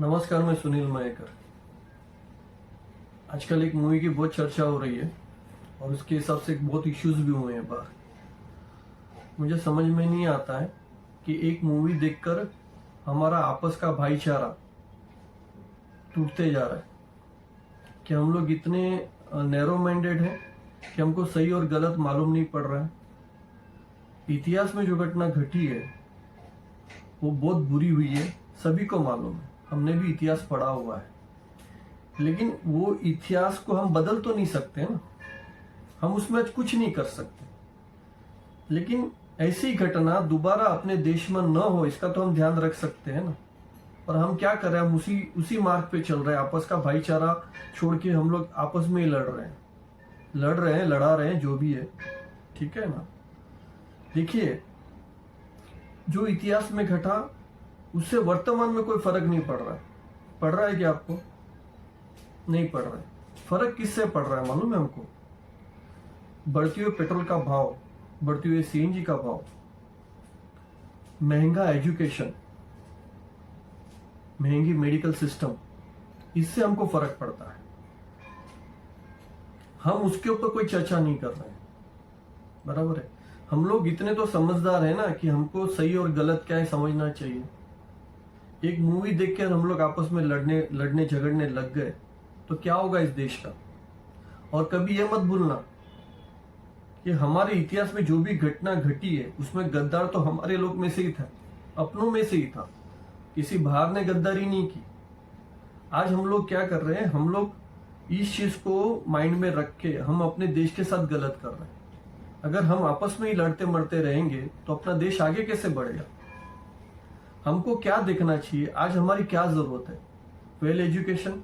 नमस्कार, मैं सुनील मयेकर। आजकल एक मूवी की बहुत चर्चा हो रही है और उसके हिसाब से बहुत इश्यूज भी हुए हैं बाहर। मुझे समझ में नहीं आता है कि एक मूवी देखकर हमारा आपस का भाईचारा टूटते जा रहा है कि हम लोग इतने नैरो माइंडेड हैं कि हमको सही और गलत मालूम नहीं पड़ रहा है। इतिहास में जो घटना घटी है वो बहुत बुरी हुई है, सभी को मालूम है, हमने भी इतिहास पढ़ा हुआ है। लेकिन वो इतिहास को हम बदल तो नहीं सकते ना, हम उसमें कुछ नहीं कर सकते। लेकिन ऐसी घटना दोबारा अपने देश में न हो इसका तो हम ध्यान रख सकते हैं ना। और हम क्या कर रहे हैं, हम उसी मार्ग पे चल रहे हैं। आपस का भाईचारा छोड़ के हम लोग आपस में ही लड़ रहे हैं, जो भी है, ठीक है ना। देखिए, जो इतिहास में घटा उससे वर्तमान में कोई फर्क नहीं पड़ रहा है। पड़ रहा है क्या आपको? नहीं पड़ रहा है। फर्क किससे पड़ रहा है मालूम है हमको? बढ़ती हुई पेट्रोल का भाव, बढ़ती हुई सीएनजी का भाव, महंगा एजुकेशन, महंगी मेडिकल सिस्टम, इससे हमको फर्क पड़ता है। हम उसके ऊपर कोई चर्चा नहीं कर रहे हैं, बराबर है। हम लोग इतने तो समझदार है ना कि हमको सही और गलत क्या है समझना चाहिए। एक मूवी देखकर हम लोग आपस में लड़ने झगड़ने लग गए तो क्या होगा इस देश का। और कभी यह मत भूलना कि हमारे इतिहास में जो भी घटना घटी है उसमें गद्दार तो हमारे लोग में से ही था, अपनों में से ही था। किसी बाहर ने गद्दारी नहीं की। आज हम लोग क्या कर रहे हैं, हम लोग इस चीज को माइंड में रख के हम अपने देश के साथ गलत कर रहे हैं। अगर हम आपस में ही लड़ते मरते रहेंगे तो अपना देश आगे कैसे बढ़ेगा? हमको क्या देखना चाहिए, आज हमारी क्या जरूरत है? वेल एजुकेशन,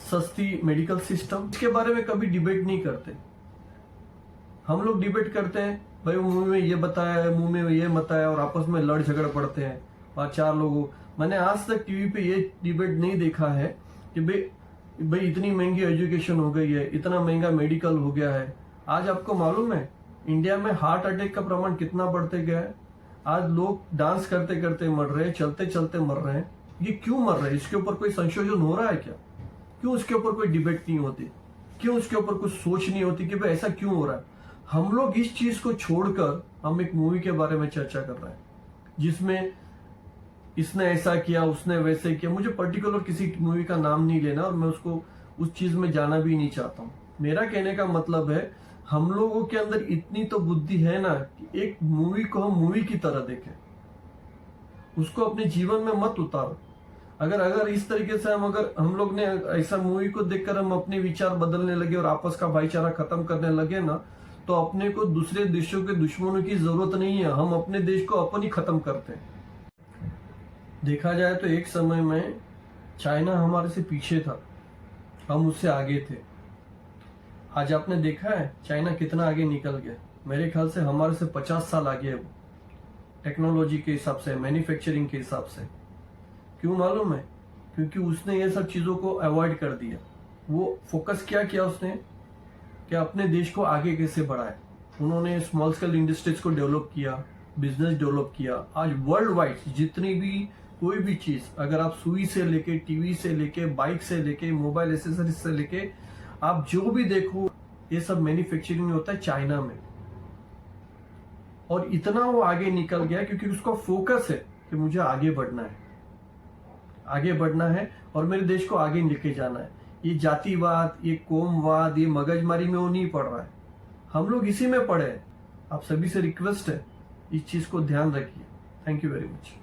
सस्ती मेडिकल सिस्टम, इसके बारे में कभी डिबेट नहीं करते। हम लोग डिबेट करते हैं, भाई मुंह में ये बताया है, मुंह में ये बताया, और आपस में लड़ झगड़ पड़ते हैं। और चार लोगों, मैंने आज तक टीवी पे ये डिबेट नहीं देखा है कि भाई इतनी महंगी एजुकेशन हो गई है, इतना महंगा मेडिकल हो गया है। आज आपको मालूम है इंडिया में हार्ट अटैक का प्रमाण कितना बढ़ते गया है? आज लोग डांस करते करते मर रहे हैं, चलते चलते मर रहे हैं। ये क्यों मर रहे हैं? इसके ऊपर कोई संशोधन हो रहा है क्या? क्यों उसके ऊपर कोई डिबेट नहीं होती? क्यों उसके ऊपर कुछ सोच नहीं होती कि भाई ऐसा क्यों हो रहा है? हम लोग इस चीज को छोड़कर हम एक मूवी के बारे में चर्चा कर रहे हैं जिसमें इसने ऐसा किया, उसने वैसे किया। मुझे पर्टिकुलर किसी मूवी का नाम नहीं लेना और मैं उसको उस चीज में जाना भी नहीं चाहता हूं। मेरा कहने का मतलब है, हम लोगों के अंदर इतनी तो बुद्धि है ना कि एक मूवी को हम मूवी की तरह देखें, उसको अपने जीवन में मत उतारो। अगर इस तरीके से हम लोग ने ऐसा मूवी को देखकर हम अपने विचार बदलने लगे और आपस का भाईचारा खत्म करने लगे ना, तो अपने को दूसरे देशों के दुश्मनों की जरूरत नहीं है। हम अपने देश को अपन ही खत्म करते हैं। देखा जाए तो एक समय में चाइना हमारे से पीछे था, हम उससे आगे थे। आज आपने देखा है चाइना कितना आगे निकल गया। मेरे ख्याल से हमारे से 50 साल आगे है वो, टेक्नोलॉजी के हिसाब से, मैन्युफैक्चरिंग के हिसाब से। क्यों मालूम है? क्योंकि उसने ये सब चीजों को अवॉइड कर दिया। वो फोकस क्या किया उसने कि अपने देश को आगे कैसे बढ़ाए। उन्होंने स्मॉल स्केल इंडस्ट्रीज को डेवलप किया, बिजनेस डेवलप किया। आज वर्ल्ड वाइड जितनी भी कोई भी चीज, अगर आप सुई से लेके, टीवी से लेके, बाइक से लेके, मोबाइल एसेसरीज से लेके, आप जो भी देखो, ये सब मैन्युफैक्चरिंग होता है चाइना में। और इतना वो आगे निकल गया क्योंकि उसका फोकस है कि मुझे आगे बढ़ना है और मेरे देश को आगे लेके जाना है। ये जातिवाद, ये कौमवाद, ये मगजमारी में वो नहीं पड़ रहा है। हम लोग इसी में पड़े हैं। आप सभी से रिक्वेस्ट है, इस चीज को ध्यान रखिए। Thank you very much.